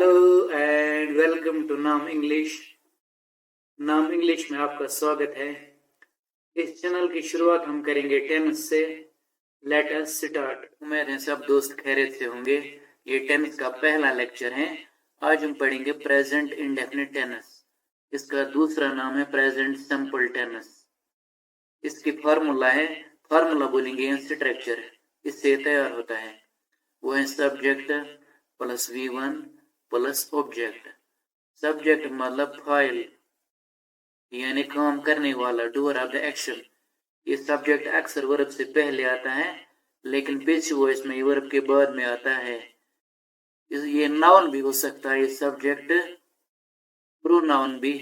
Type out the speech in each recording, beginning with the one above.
Hello and welcome to नाम English. नाम English में आपका स्वागत है। इस चैनल की शुरुआत हम करेंगे टेनिस से। Let us start. उम्मीद है सब दोस्त खैरियत से होंगे। ये टेनिस का पहला लेक्चर है। आज हम पढ़ेंगे प्रेजेंट इंडेफिनिट टेनिस। इसका दूसरा नाम है प्रेजेंट सिंपल टेनिस। इसकी फार्मूला बोलेंगे स्ट्रक्चर, इससे तैयार होता है। वो है subject plus V1 plus object. Subject मतलब फाइल यानी काम करने वाला, डूअर ऑफ द एक्शन। ये सब्जेक्ट अक्सर वर्ब से पहले आता है, लेकिन पैसिव वॉइस में ये वर्ब के बाद में आता है। ये नाउन भी हो सकता है, ये सब्जेक्ट प्रोनाउन भी,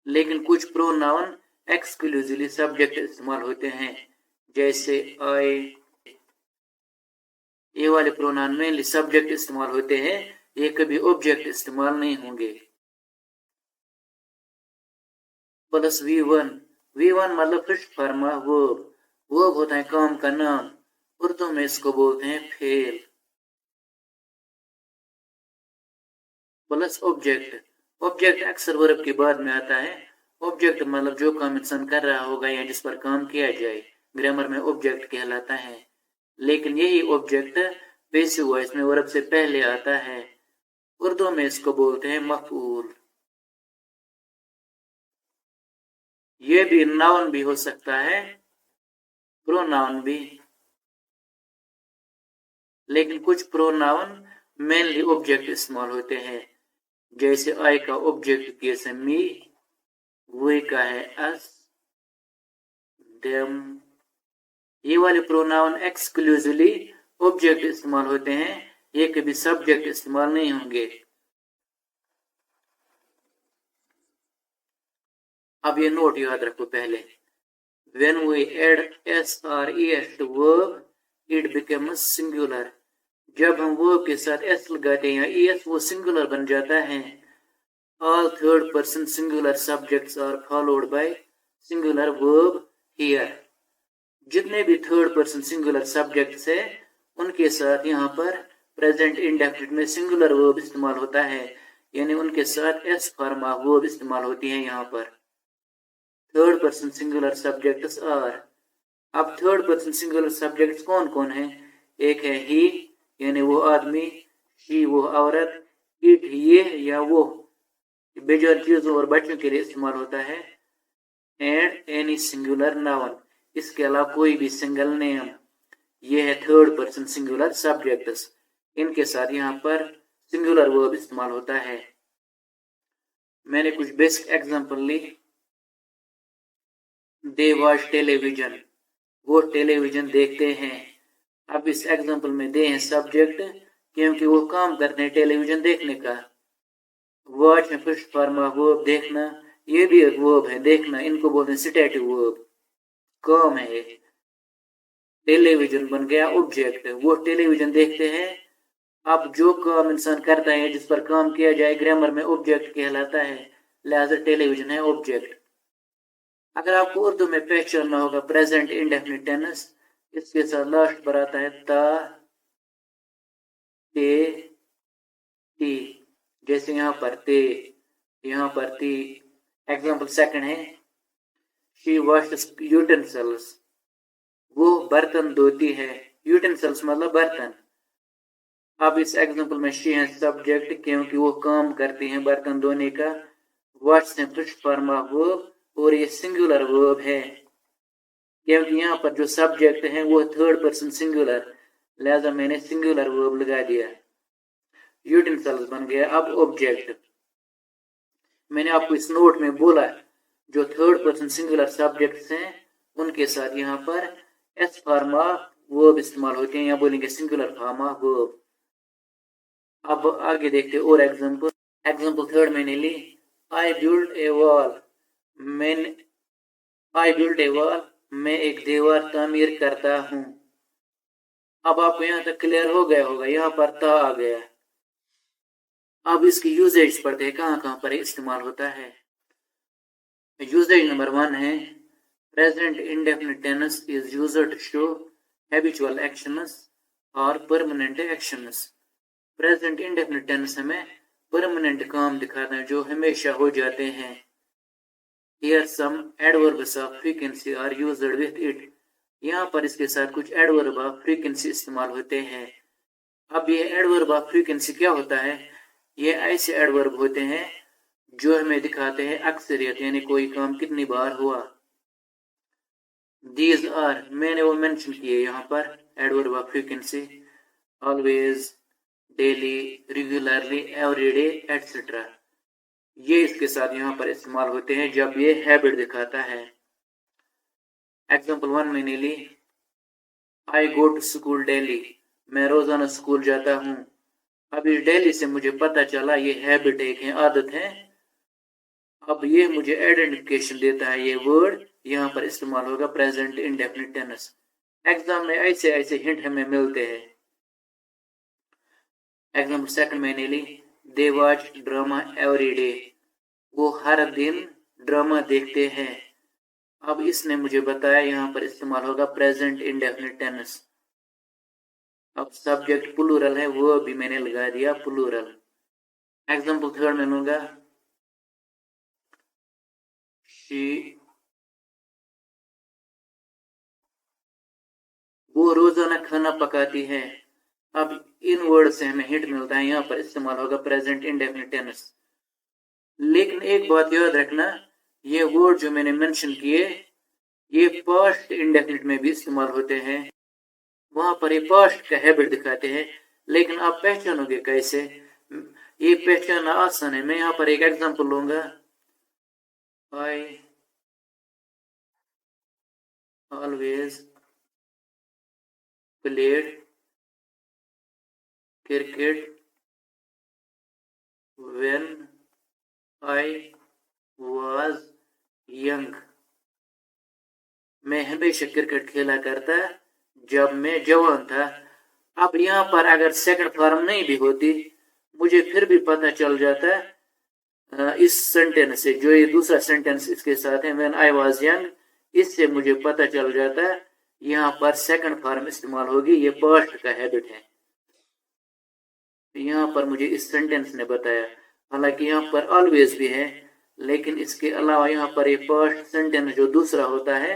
लेकिन कुछ प्रोनाउन एक्सक्लूसिवली सब्जेक्ट इस्तेमाल होते हैं, जैसे आई। ये वाले प्रोनाउन में सब्जेक्ट इस्तेमाल होते हैं, ये कभी ऑब्जेक्ट इस्तेमाल नहीं होंगे। प्लस V1 मतलब फर्स्ट फॉर्म वर्ब। वर्ब होता है काम का नाम, उर्दू में इसको बोलते हैं फेल। प्लस ऑब्जेक्ट अक्सर वर्ब के बाद में आता है। ऑब्जेक्ट मतलब जो काम इंसान कर रहा होगा या जिस पर काम किया जाए, ग्रामर में ऑब्जेक्ट कहलाता है। लेकिन यही ऑब्जेक्ट पैसिव वॉइस में वर्ब से पहले आता है। उर्दू में इसको बोलते हैं मफऊल। ये भी नाउन भी हो सकता है, प्रोनाउन भी, लेकिन कुछ प्रोनाउन मेनली ऑब्जेक्ट इस्तेमाल होते हैं, जैसे आई का ऑब्जेक्ट कैसे मी, वे का है अस, देम। ये वाले प्रोनाउन एक्सक्लूसिवली ऑब्जेक्ट इस्तेमाल होते हैं, ये कभी सब्जेक्ट इस्तेमाल नहीं होंगे। अब ये नोट याद रखो पहले। When we add s or es to verb, it becomes singular. जब हम verb के साथ s लगाते हैं या es, वो singular बन जाता है। All third person singular subjects are followed by singular verb here. जितने भी थर्ड पर्सन सिंगुलर सब्जेक्ट्स है, उनके साथ यहाँ पर प्रेजेंट इंडेफिनिट में सिंगुलर वर्ब इस्तेमाल होता है, यानी उनके साथ एस फॉर्मा वर्ब इस्तेमाल होती है यहाँ पर। Third person singular subjects are. अब थर्ड पर्सन सिंगुलर सब्जेक्ट्स कौन कौन है? एक है ही यानी वो आदमी, शी वो औरत, इट ये या वो बेजोर चीजों और बच्चों के लिए इस्तेमाल होता है, एंड एनी सिंगुलर नाउन, इसके अलावा कोई भी सिंगल नेम। ये है थर्ड पर्सन सिंगुलर सब्जेक्ट्स। इनके साथ यहाँ पर सिंगुलर वर्ब इस्तेमाल होता है। मैंने कुछ बेसिक एग्जांपल ली। दे वॉच टेलीविजन, वो टेलीविजन देखते हैं। अब इस एग्जांपल में दे हैं सब्जेक्ट, क्योंकि वो काम करते हैं टेलीविजन देखने का। वॉच में फर्स्ट फॉर्म ऑफ वर्ब देखना, ये भी एक वर्ब है देखना, इनको बोलते हैं सिटेटिव वर्ब, काम है। टेलीविजन बन गया ऑब्जेक्ट, वो टेलीविजन देखते हैं। अब जो काम इंसान करता है जिस पर काम किया जाए, ग्रामर में ऑब्जेक्ट कहलाता है, लिहाजा टेलीविजन है ऑब्जेक्ट। अगर आपको उर्दू में पहचानना होगा प्रेजेंट इंडेफिनिट टेंस, इसके साथ लास्ट पर आता है ता, ते, ती। जैसे यहाँ पर ते, यहाँ पर ती। एग्जाम्पल सेकंड है शी वॉशेस यूटेंसिल्स, वो बर्तन धोती है। यूटेंसिल्स मतलब बर्तन। अब इस एग्जांपल में शी है सब्जेक्ट, क्योंकि वो काम करती हैं बर्तन धोने का। वॉश है फर्स्ट फॉर्म ऑफ वर्ब और ये सिंगुलर वर्ब है, क्योंकि यहाँ पर जो सब्जेक्ट है वो थर्ड पर्सन सिंगुलर, लिहाजा मैंने सिंगुलर वर्ब लगा दिया। यूटेंसिल्स बन गया अब ऑब्जेक्ट। मैंने आपको इस नोट में बोला जो थर्ड पर्सन सिंगुलर सब्जेक्ट्स हैं, उनके साथ यहाँ पर एस फॉर्मा वर्ब इस्तेमाल होते हैं, या बोलेंगे सिंगुलर फॉर्मा वर्ब। अब आगे देखते हैं और एग्जांपल। एग्जांपल थर्ड मैंने ली, आई बिल्ड ए वॉल, मैं एक दीवार तामीर करता हूँ। अब आपको यहाँ तक क्लियर हो गया होगा, यहाँ पर ता आ गया। अब इसकी यूजेज पढ़ते हैं, कहाँ कहाँ पर इस्तेमाल होता है। यूजेज नंबर 1 है present indefinite tense is used to show habitual actions और permanent actions. Present indefinite tense हमें परमानेंट काम दिखाता है जो हमेशा हो जाते हैं। Here some adverbs of frequency are used with it. यहाँ पर इसके साथ कुछ एडवर्ब ऑफ फ्रीक्वेंसी इस्तेमाल होते हैं। अब ये एडवर्ब ऑफ फ्रीक्वेंसी क्या होता है? ये ऐसे एडवर्ब होते हैं जो हमें दिखाते हैं अक्सरियत, यानी कोई काम कितनी बार हुआ। These are, मैंने वो मेंशन किए यहाँ पर adverb of frequency, always, daily, regularly, everyday, etcetera. ये इसके साथ यहाँ पर इस्तेमाल होते हैं जब ये हैबिट दिखाता है। एग्जाम्पल 1 मैंने ली, आई गो टू स्कूल डेली, मैं रोजाना स्कूल जाता हूँ। अब इस डेली से मुझे पता चला ये हैबिट एक है, आदत है। अब ये मुझे आइडेंटिफिकेशन देता है, ये वर्ड यहाँ पर इस्तेमाल होगा प्रेजेंट इंडेफिनिट टेंस। एग्जाम में ऐसे ऐसे हिंट हमें मिलते हैं। एग्जाम्पल सेकंड मैंने ली, they watch drama every day, वो हर दिन ड्रामा देखते हैं। अब इसने मुझे बताया यहाँ पर इस्तेमाल होगा प्रेजेंट इंडेफिनिट टेंस। अब सब्जेक्ट प्लूरल है, वो भी मैंने लगा दिया प्लूरल। एग्जाम्पल थर्ड में लूंगा, शी, वो रोजाना खाना पकाती है। अब इन वर्ड से हमें हिंट मिलता है, यहाँ पर इस्तेमाल होगा प्रेजेंट इंडेफिनिट टेंस। लेकिन एक बात याद रखना, ये वर्ड जो मैंने मेंशन किए ये पास्ट इंडेफिनिट में भी इस्तेमाल होते हैं। वहां पर ये पास्ट का हैबिट दिखाते हैं, लेकिन आप पहचानोगे कैसे? ये पहचानना आसान है। मैं यहाँ पर एक एग्जांपल लूंगा, I always played cricket when I was young, मैं हमेशा क्रिकेट खेला करता जब मैं जवान था। अब यहाँ पर अगर सेकंड फॉर्म नहीं भी होती, मुझे फिर भी पता चल जाता इस सेंटेंस से, जो ये दूसरा सेंटेंस इसके साथ है, व्हेन आई वाज यंग, इससे मुझे पता चल जाता यहाँ पर सेकंड फॉर्म इस्तेमाल होगी, ये पास्ट का हैबिट है। यहाँ पर मुझे इस सेंटेंस ने बताया, हालांकि यहाँ पर ऑलवेज भी है, लेकिन इसके अलावा यहाँ पर ये पास्ट सेंटेंस जो दूसरा होता है,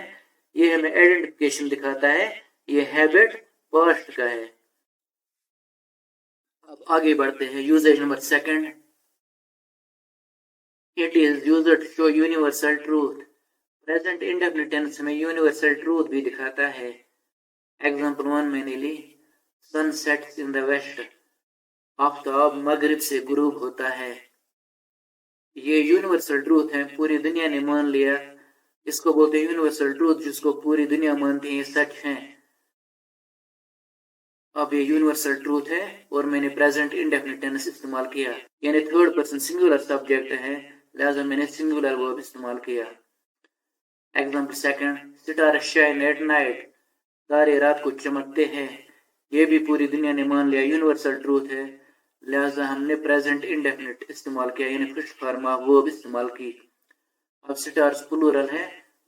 ये हमें आइडेंटिफिकेशन दिखाता है, ये हैबिट पास्ट का है। अब आगे बढ़ते हैं, usages number second, it is used to show universal truth. Present indefinite tense में यूनिवर्सल ट्रूथ भी दिखाता है। एग्जांपल 1 मैंने ली, sun sets in the west, आफ्ताब मगरिब से गुरूब होता है। ये यूनिवर्सल ट्रूथ है, पूरी दुनिया ने मान लिया, इसको बोलते हैं यूनिवर्सल ट्रूथ, जिसको पूरी दुनिया मानती है, ये सच है। अब ये यूनिवर्सल ट्रूथ है और मैंने प्रेजेंट इंडेफिनिट टेंस इस्तेमाल किया, यानी थर्ड पर्सन सिंगुलर सब्जेक्ट है, लिहाजा मैंने सिंगुलर वर्ब इस्तेमाल किया। एग्जांपल सेकंड, सितारे शाइन एट नाइट, तारे रात को चमकते हैं, ये भी पूरी दुनिया ने मान लिया, यूनिवर्सल ट्रूथ है, लिहाजा हमने प्रेजेंट इंडेफिनिट इस्तेमाल किया, यानी फर्स्ट फॉर्म ऑफ वर्ब इस्तेमाल की। अब स्टार्स प्लूरल है,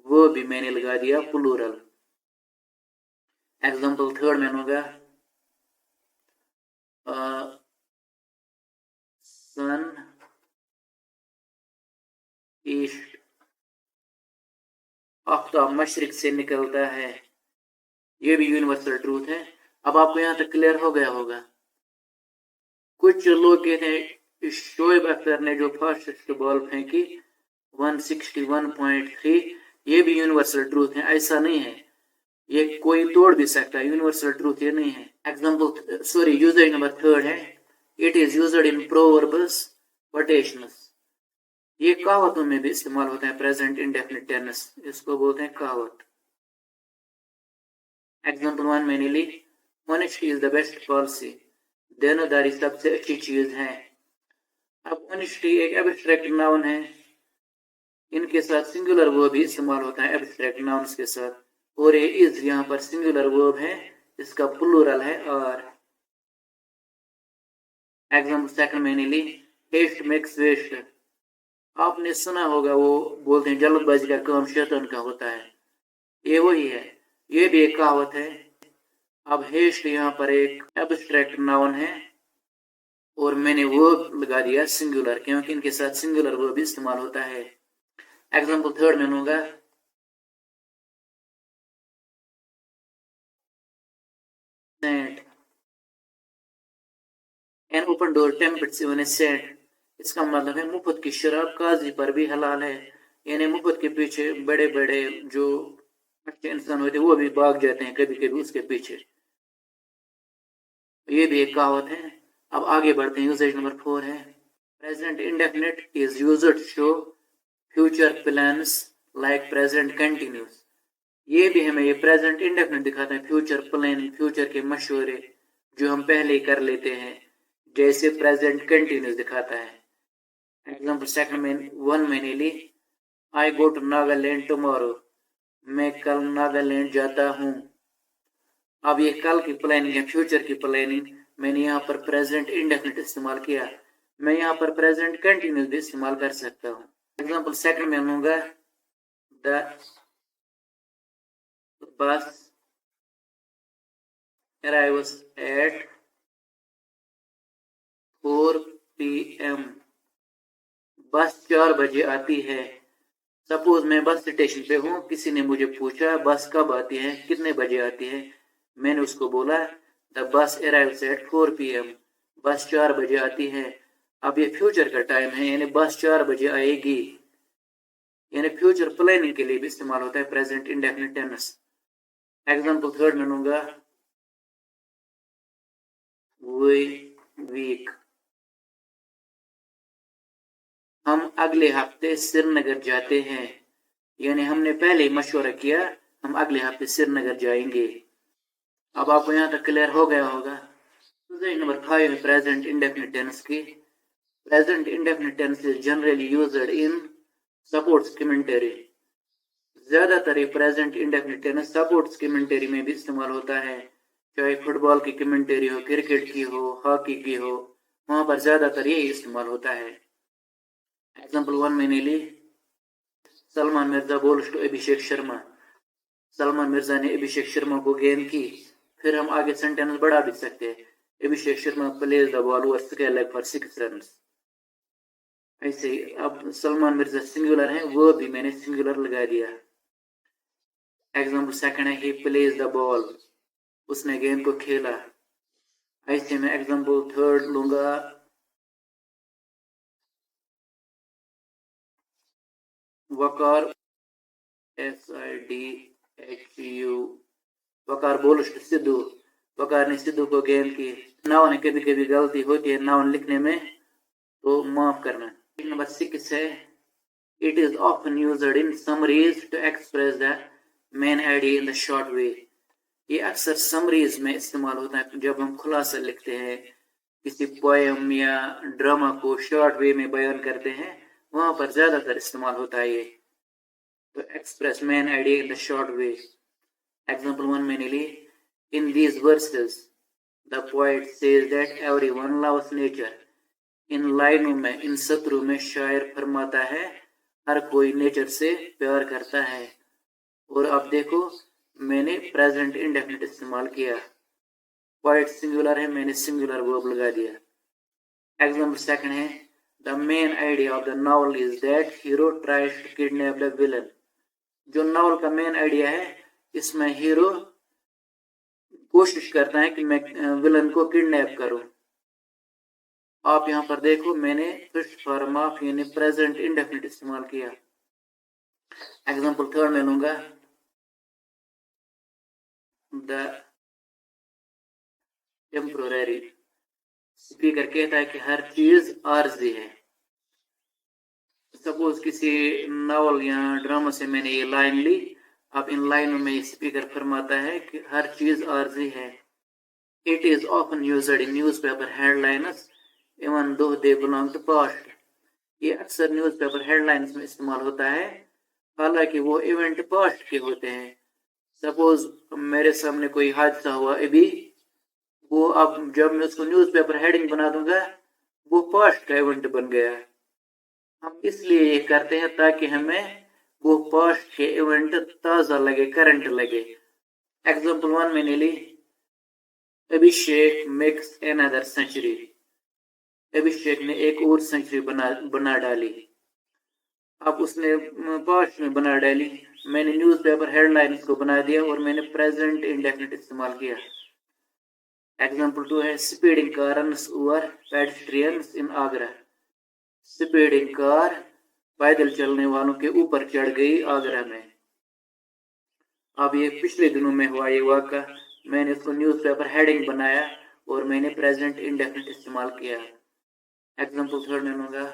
वो भी मैंने लगा दिया प्लूरल। एग्जांपल थर्ड में होगा, सन ईस्ट, आफ्ताब मशरिक से निकलता है, ये भी यूनिवर्सल ट्रूथ है। अब आपको यहाँ तक क्लियर हो गया होगा। कुछ लोग कहते हैं शोएब अख्तर ने जो फास्टेस्ट बॉल फेंकी 161.3, ये भी यूनिवर्सल ट्रूथ है। ऐसा नहीं है, ये कोई तोड़ भी सकता है, यूनिवर्सल ट्रूथ ये नहीं है। एग्जांपल यूजेज नंबर थर्ड है, it is used in proverbs quotations, ये कहावतों में भी इस्तेमाल होता है प्रेजेंट इंडेफिनिट टेंस, इसको बोलते हैं कहावत। एग्जांपल 1 मैंने ली, honesty is the best policy, देनदारी सबसे अच्छी चीज है। अब ऑनेस्टी एक एब्स्ट्रैक्ट नाउन है, इनके साथ सिंगुलर वर्ब भी इस्तेमाल होता है एब्स्ट्रैक्ट नाउन्स के साथ, और ये इज यहाँ पर सिंगुलर वर्ब है, इसका प्लूरल है और। एग्जांपल सेकंड मैंने ली, हेस्ट मेक्स वेस्ट, आपने सुना होगा वो बोलते हैं जल्दबाजी का काम शैतान का होता है, ये वही है, ये भी एक कहावत है। अब हेस्ट यहाँ पर एक एब्स्ट्रैक्ट नाउन है, और मैंने वो लगा दिया सिंगुलर, क्योंकि इनके साथ सिंगुलर वो भी इस्तेमाल होता है। एग्जाम्पल थर्ड में लूंगा, एन ओपन डोर टेम्पट से वन सेंट, इसका मतलब है मुफ्त की शराब काजी पर भी हलाल है। यानी मुफ्त के पीछे बड़े बड़े जो अच्छे इंसान होते हैं वो भी भाग जाते हैं कभी कभी उसके पीछे, ये भी एक कहावत है। अब आगे बढ़ते हैं। यूसेज नंबर 4 है, present indefinite is used to show future plans like present continuous. ये भी हमें ये प्रेजेंट इंडेफिनिट दिखाता है, फ्यूचर प्लान, फ्यूचर के मशवरे जो हम पहले ही कर लेते हैं, जैसे प्रेजेंट कंटिन्यूस दिखाता है। एग्जाम्पल सेकंड में, वन मैंने ली, आई गो टू नागालैंड टुमारो, मैं कल नागालैंड जाता हूँ। अब ये कल की प्लानिंग है, फ्यूचर की प्लानिंग, मैंने यहाँ पर प्रेजेंट इंडेफिनिट इस्तेमाल किया। मैं यहाँ पर प्रेजेंट कंटिन्यूस भी इस्तेमाल कर सकता हूँ। एग्जाम्पल सेकंड में लूंगा, the bus arrives at 4 PM, बस 4 बजे आती है। सपोज मैं बस स्टेशन पे हूँ, किसी ने मुझे पूछा बस कब आती है, कितने बजे आती है, मैंने उसको बोला the bus arrives eight 4 PM, बस 4 बजे आती है। अब ये फ्यूचर का टाइम है, यानी बस 4 बजे आएगी, यानी फ्यूचर प्लानिंग के लिए भी इस्तेमाल होता है present indefinite tense. Example third में लूंगा, वीक, हम अगले हफ्ते श्रीनगर जाते हैं, यानी हमने पहले ही मशवरा किया हम अगले हफ्ते श्रीनगर जाएंगे। अब आपको यहाँ तक क्लियर हो गया होगा। नंबर 5 है प्रेजेंट इंडेफिनिट टेंस की। Present indefinite tense is generally used in sports commentary. ज्यादातर ये present indefinite tense sports commentary में भी इस्तेमाल होता है, चाहे फुटबॉल की कमेंटरी हो, क्रिकेट की हो, हॉकी की हो, वहां पर ज्यादातर यही इस्तेमाल होता है। एग्जाम्पल 1 मैंने ली, सलमान मिर्जा बोल्स टू अभिषेक शर्मा, सलमान मिर्जा ने अभिषेक शर्मा को गेंद की। फिर हम आगे सेंटेंस बढ़ा भी सकते हैं, Abhishek Sharma plays the ball over scale for 6 runs. ऐसे ही अब सलमान मिर्जा सिंगुलर है, वो भी मैंने सिंगुलर लगा दिया। एग्जाम्पल सेकंड है, ही प्लेज द बॉल, उसने गेंद को खेला। ऐसे में एग्जाम्पल थर्ड लूंगा, Waqar, SIDHU, Waqar bowls to Sidhu, Waqar ने सिद्धू को गेंद की। नाउन है, कभी कभी गलती होती है नाउन लिखने में, तो माफ करना। नंबर 6 है, it is often used in summaries to express the main idea in the short way. ये अक्सर समरीज में इस्तेमाल होता है, जब हम खुलासा लिखते हैं, किसी पोएम या ड्रामा को शॉर्ट वे में बयान करते हैं, वहां पर ज्यादातर इस्तेमाल होता है ये, तो express main idea in the short way. Example 1 मैंने ली, in these verses the poet says that everyone loves nature. इन लाइनों में, इन सत्रों में शायर फरमाता है हर कोई नेचर से प्यार करता है। और अब देखो मैंने प्रेजेंट इंडेफिनिट इस्तेमाल किया, पोएट सिंगुलर है, मैंने सिंगुलर वर्ब लगा दिया। एग्जाम्पल सेकंड है, the main idea of the novel is that hero tries to kidnap the villain. जो नॉवल का मेन आइडिया है, इसमें हीरो कोशिश करता है कि मैं विलन को किडनैप करूं। आप यहां पर देखो मैंने फिस्ट फॉर्म ऑफ यानी प्रेजेंट इंडेफिनिट इस्तेमाल किया। एग्जाम्पल थर्ड में लूंगा, द टेम्पोररी, स्पीकर कहता है कि हर चीज आर्जी है। सपोज किसी नॉवल या ड्रामा से मैंने ये लाइन ली, अब इन लाइनों में स्पीकर फरमाता है कि हर चीज आर्जी है। It is often used in newspaper headlines even though they belong to past. ये अक्सर न्यूज़पेपर हेडलाइंस में इस्तेमाल होता है, हालांकि वो इवेंट पास्ट के होते हैं। सपोज मेरे सामने कोई हादसा हुआ अभी, वो अब जब मैं उसको न्यूज़पेपर हेडिंग बना दूंगा, वो पास्ट का इवेंट बन गया। हम इसलिए ये करते हैं ताकि हमें वो पास्ट के इवेंट ताजा लगे, करंट लगे। एग्जाम्पल 1 मैंने ली, अभिषेक मेक्स अनदर सेंचुरी, अभिषेक ने एक और सेंचुरी बना डाली। अब उसने 5 में बना डाली। मैंने न्यूज़पेपर हेडलाइंस को बना दिया और मैंने प्रेजेंट इंडेफिनिट इस्तेमाल किया। एग्जाम्पल 2 है speeding car runs over pedestrians in Agra. Speeding car पैदल चलने वालों के ऊपर चढ़ गई आगरा में। अब ये पिछले दिनों में हुआ ये वाक़ा। मैंने उसको न्यूज़पेपर हेडिंग बनाया और मैंने प्रेजेंट इंडेफिनिट इस्तेमाल किया। एग्जाम्पल 3 में लूंगा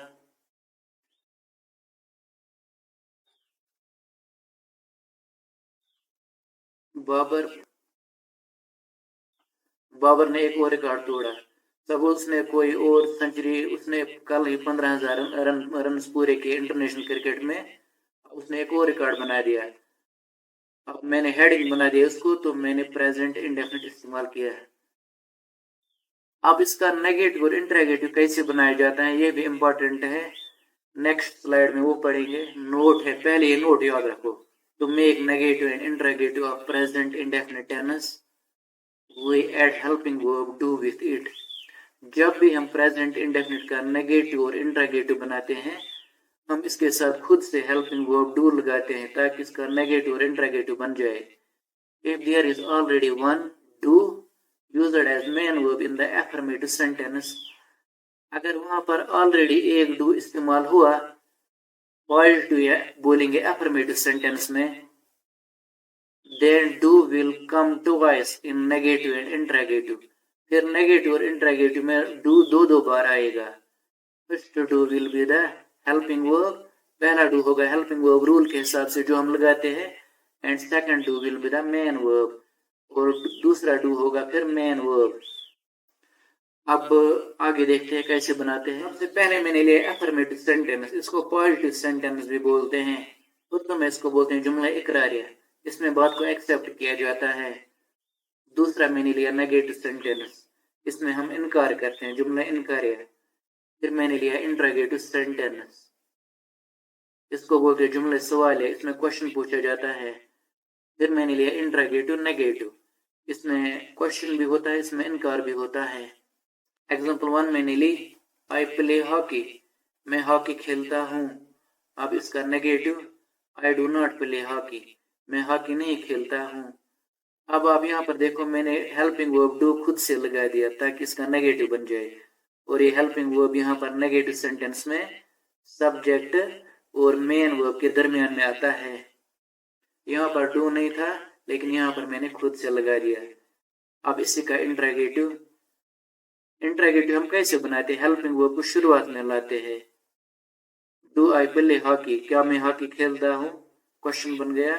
बाबर ने एक और रिकॉर्ड तोड़ा। तब उसने कोई और सेंचुरी, उसने कल ही 15,000 रन पूरे किए इंटरनेशनल क्रिकेट में। उसने एक और रिकॉर्ड बना दिया। अब मैंने हेडिंग बना दिया उसको, तो मैंने प्रेजेंट इंडेफिनिट इस्तेमाल किया है। अब इसका नेगेटिव और इंटरोगेटिव कैसे बनाया जाता है ये भी इम्पोर्टेंट है। नेक्स्ट स्लाइड में वो पढ़ेंगे। नोट है, पहले ये नोट याद रखो। To make negative and interrogative of present indefinite tense we add helping verb do with it. जब भी हम प्रेजेंट इंडेफिनिट का नेगेटिव और इंटरोगेटिव बनाते हैं, हम इसके साथ खुद से हेल्पिंग वर्ब डू लगाते हैं ताकि इसका नेगेटिव और इंटरोगेटिव बन जाए। If there is already one do used as main verb in the affirmative sentence, अगर वहां पर ऑलरेडी एक डू इस्तेमाल हुआ पॉजिटिव बोलेंगे एफर्मेटिव सेंटेंस में, then do will come twice in negative and interrogative। फिर नेगेटिव और इंटरोगेटिव में डू दो बार आएगा। First do will be the helping verb, पहला डू होगा हेल्पिंग वर्ब रूल के हिसाब से जो हम लगाते हैं, and second do will be the main verb, और दूसरा डू होगा फिर मेन वर्ब। अब आगे देखते हैं कैसे बनाते हैं। सबसे पहले मैंने लिया एफर्मेटिव सेंटेंस, इसको पॉजिटिव सेंटेंस भी बोलते हैं, उर्दू में इसको बोलते हैं जुमला इकरारिया, इसमें बात को एक्सेप्ट किया जाता है। दूसरा मैंने लिया नेगेटिव सेंटेंस, इसमें हम इनकार करते हैं, जुमला इनकारिया। फिर मैंने लिया इंटरोगेटिव सेंटेंस, इसको बोलते हैं जुमला सवाल है, इसमें क्वेश्चन पूछा जाता है। फिर मैंने लिया इंटरोगेटिव नेगेटिव, इसमें क्वेश्चन भी होता है, इसमें इनकार भी होता है। एग्जाम्पल 1 मैंने ली आई प्ले हॉकी, मैं हॉकी खेलता हूँ। अब इसका negative I do not play hockey, मैं हॉकी नहीं खेलता हूँ। अब आप यहाँ पर देखो मैंने हेल्पिंग वर्ब डू खुद से लगा दिया ताकि इसका नेगेटिव बन जाए, और ये हेल्पिंग वर्ब यहाँ पर नेगेटिव सेंटेंस में सब्जेक्ट और मेन वर्ब के दरमियान में आता है। यहाँ पर डू नहीं था लेकिन यहाँ पर मैंने खुद से लगा दिया। अब इसी का इंटरोगेटिव हम कैसे बनाते हैं, हेल्पिंग वर्ब को शुरुआत में लाते हैं। डू आई प्ले हॉकी, क्या मैं हॉकी खेलता हूँ, क्वेश्चन बन गया।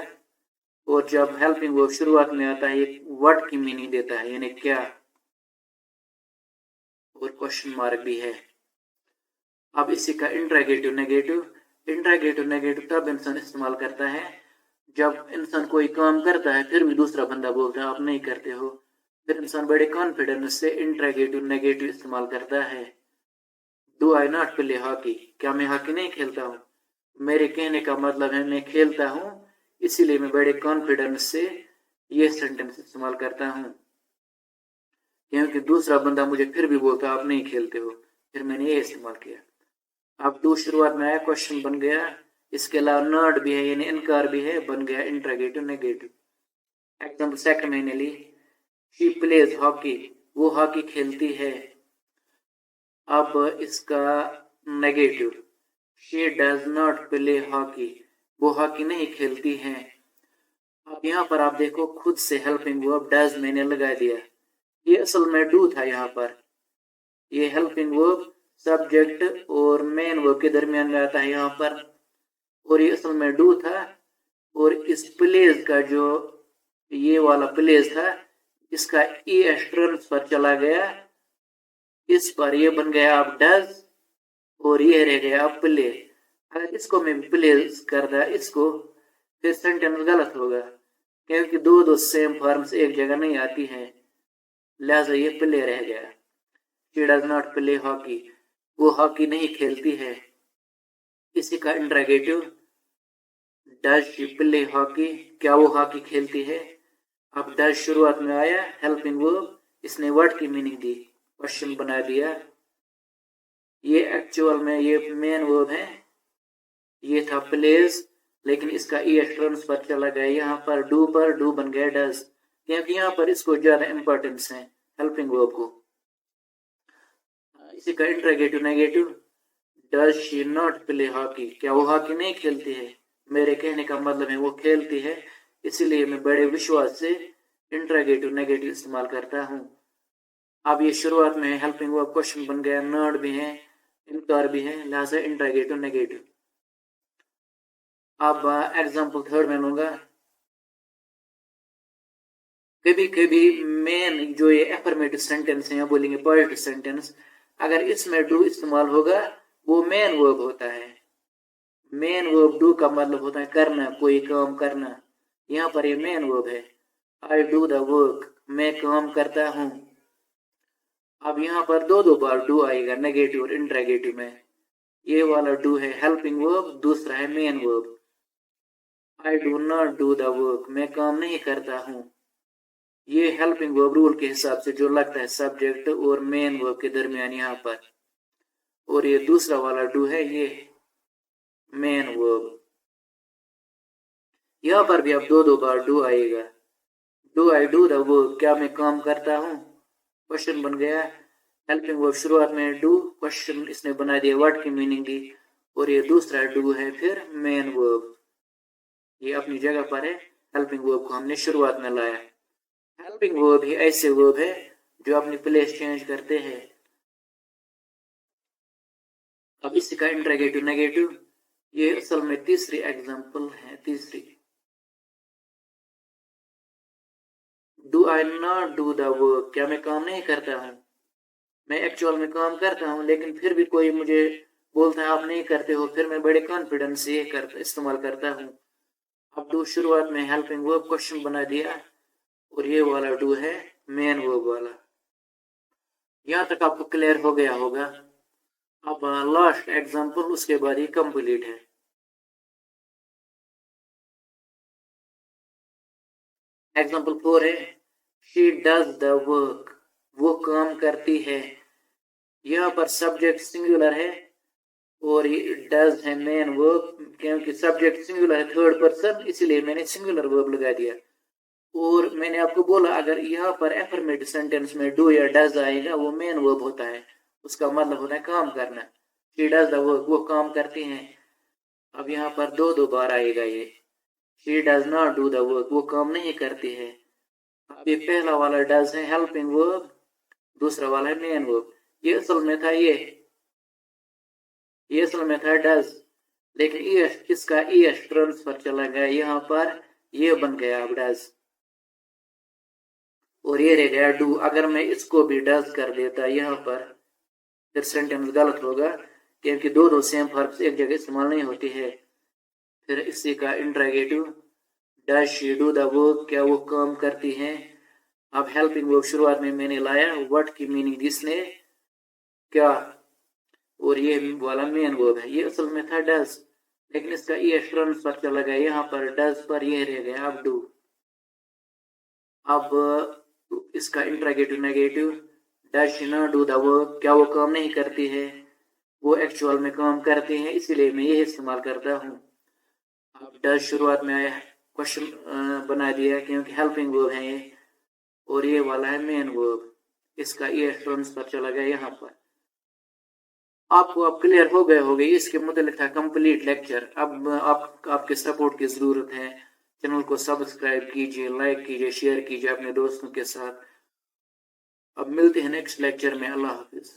और जब हेल्पिंग वर्ब शुरुआत में आता है ये वर्ड की मीनिंग देता है, यानी क्या, और क्वेश्चन मार्क भी है। अब इसी का इंटरोगेटिव नेगेटिव तब इंसान इस्तेमाल करता है जब इंसान कोई काम करता है फिर भी दूसरा बंदा बोलता है आप नहीं करते हो, फिर इंसान बड़े कॉन्फिडेंस से इंटरोगेटिव नेगेटिव इस्तेमाल करता है। Do I not play hockey, क्या मैं हॉकी नहीं खेलता हूँ, मेरे कहने का मतलब है मैं खेलता हूँ, इसीलिए मैं बड़े कॉन्फिडेंस से ये सेंटेंस इस्तेमाल करता हूँ, क्योंकि दूसरा बंदा मुझे फिर भी बोलता आप नहीं खेलते हो, फिर मैंने ये इस्तेमाल किया। अब दो शुरुआत में आया, क्वेश्चन बन गया, इसके अलावा नॉट भी है यानी इनकार भी है, बन गया इंटरोगेटिव नेगेटिव। एग्जाम्पल सेकंड मैंने ली शी प्लेज हॉकी, वो हॉकी खेलती है। अब इसका negative she does not play hockey, वो हॉकी नहीं खेलती है। अब यहाँ पर आप देखो खुद से हेल्पिंग वर्ब डज मैंने लगा दिया, ये असल में डू था यहाँ पर। ये हेल्पिंग वर्ब सब्जेक्ट और मेन वर्ब के दरमियान में आता है यहाँ पर, और ये असल में डू था। और इस प्लेस का जो ये वाला प्लेस था इसका ई एस्ट्रन्स पर चला गया, इस पर ये बन गया अब डज, और ये रह गया अब प्ले। अगर इसको मैं प्लेस कर दिया इसको, फिर सेंटेंस गलत होगा क्योंकि दो सेम फॉर्म्स एक जगह नहीं आती हैं, लिहाजा ये प्ले रह गया। She does not play hockey, वो हॉकी नहीं खेलती है। इसी का interrogative does she play hockey, क्या वो हॉकी खेलती है। अब डज शुरुआत में आया हेल्पिंग वर्ब, इसने वर्ड की मीनिंग दी, क्वेश्चन बना दिया। ये एक्चुअल में ये मेन वर्ब है, ये था प्लेज, लेकिन इसका ES ट्रांसफर चला गया यहाँ पर डू पर, डू बन गया डज, क्योंकि यहाँ पर इसको ज्यादा इंपॉर्टेंस है हेल्पिंग वर्ब को। इसी का interrogative negative, does she not play hockey, क्या वो हॉकी नहीं खेलती है? मेरे कहने का मतलब है वो खेलती है, इसीलिए मैं बड़े विश्वास से इंटरोगेटिव नेगेटिव इस्तेमाल करता हूँ। अब ये शुरुआत में हेल्पिंग वर्ब क्वेश्चन बन गया, नॉट भी है, इनकार भी है, लिहाजा इंटरोगेटिव नेगेटिव। अब एग्जाम्पल थर्ड में लूंगा। कभी कभी मेन जो ये एफर्मेटिव सेंटेंस है, बोलेंगे पॉजिटिव सेंटेंस, अगर इसमें डू इस्तेमाल होगा वो मेन वर्ब होता है। मेन वर्ब डू का मतलब होता है करना, कोई काम करना, यहाँ पर ये मेन वर्ब है, आई डू द वर्क, मैं काम करता हूँ। अब यहाँ पर दो बार डू आएगा नेगेटिव और इंटरोगेटिव में, ये वाला डू है हेल्पिंग वर्ब, दूसरा है main verb. I do not do the work, मैं काम नहीं करता हूँ, ये हेल्पिंग वर्ब रूल के हिसाब से जो लगता है सब्जेक्ट और मेन वर्ब के दरमियान यहाँ पर, और ये दूसरा वाला डू है ये मेन वर्ब। यहाँ पर भी अब दो बार डू आएगा, do I do the work, क्या मैं काम करता हूँ, क्वेश्चन बन गया। हेल्पिंग वर्ब शुरुआत में डू, क्वेश्चन इसने बना दिया वर्ड की मीनिंग दी, और ये दूसरा डू है फिर मेन वर्ब, ये अपनी जगह पर है, हेल्पिंग वर्ब को हमने शुरुआत में लाया। हेल्पिंग वर्ब ही ऐसे वर्ब है जो अपनी प्लेस चेंज करते हैं। अब इसी का इंटरोगेटिव नेगेटिव, ये असल में तीसरी एग्जांपल है, तीसरी। Do I not do the work, क्या मैं काम नहीं करता हूँ? मैं एक्चुअल में काम करता हूँ, लेकिन फिर भी कोई मुझे बोलता है आप नहीं करते हो, फिर मैं बड़े कॉन्फिडेंस से ये इस्तेमाल करता हूँ। अब डू शुरुआत में हेल्पिंग वर्ब क्वेश्चन बना दिया, और ये वाला डू है मेन वर्ब वाला। यहाँ तक आपको क्लियर हो गया होगा। अब लास्ट एग्जांपल, उसके बाद ही कंप्लीट है। एग्जांपल 4 है, शी डज द वर्क, वो काम करती है। यहाँ पर सब्जेक्ट सिंगुलर है और ये डज है मेन वर्ब, क्योंकि सब्जेक्ट सिंगुलर है थर्ड पर्सन, इसलिए मैंने सिंगुलर वर्ब लगा दिया। और मैंने आपको बोला अगर यहाँ पर एफर्मेटिव सेंटेंस में डू या डज आएगा वो मेन वर्ब होता है, उसका मतलब होता है काम करना। शी डज द वर्क, वो काम करती हैं। अब यहाँ पर दो बार आएगा ये, she does not do the work, वो काम नहीं करती है। अब ये पहला वाला डज है हेल्पिंग वर्ब, दूसरा वाला है मेन वर्ब। ये असल में था ये असल में था डज, लेकिन इसका ES ट्रांसफर चला गया यहाँ पर, ये बन गया अब डज, और ये रह गया डू। अगर मैं इसको भी डज कर देता यहाँ पर, फिर सेंटेंस गलत होगा, क्योंकि दो सेम वर्ब्स एक जगह इस्तेमाल नहीं होती है। फिर इसी का interrogative, does she do the work, क्या वो काम करती हैं। अब हेल्पिंग वर्ब शुरुआत में मैंने लाया, व्हाट की मीनिंग इसने, क्या, और ये वाला मेन वर्ब है, ये असल में था डज, लेकिन इसका ES ट्रांसफर चला गया यहाँ पर डज पर, ये रह गया अब डू। अब इसका interrogative negative, does she not do the work, क्या वो काम नहीं करती है, वो एक्चुअल में काम करते हैं, इसीलिए मैं ये इस्तेमाल करता हूँ। अब डज शुरुआत में आया, क्वेश्चन बना दिया क्योंकि हेल्पिंग वर्ब है ये, और ये वाला है मेन वर्ब, इसका ES ट्रांसफर चला गया यहाँ पर। आपको अब क्लियर हो गए होंगे, इसके मुतालिक था कंप्लीट लेक्चर। अब आपके सपोर्ट की जरूरत है, चैनल को सब्सक्राइब कीजिए, लाइक कीजिए, शेयर कीजिए अपने दोस्तों के साथ। अब मिलते हैं नेक्स्ट लेक्चर में, अल्लाह हाफिज।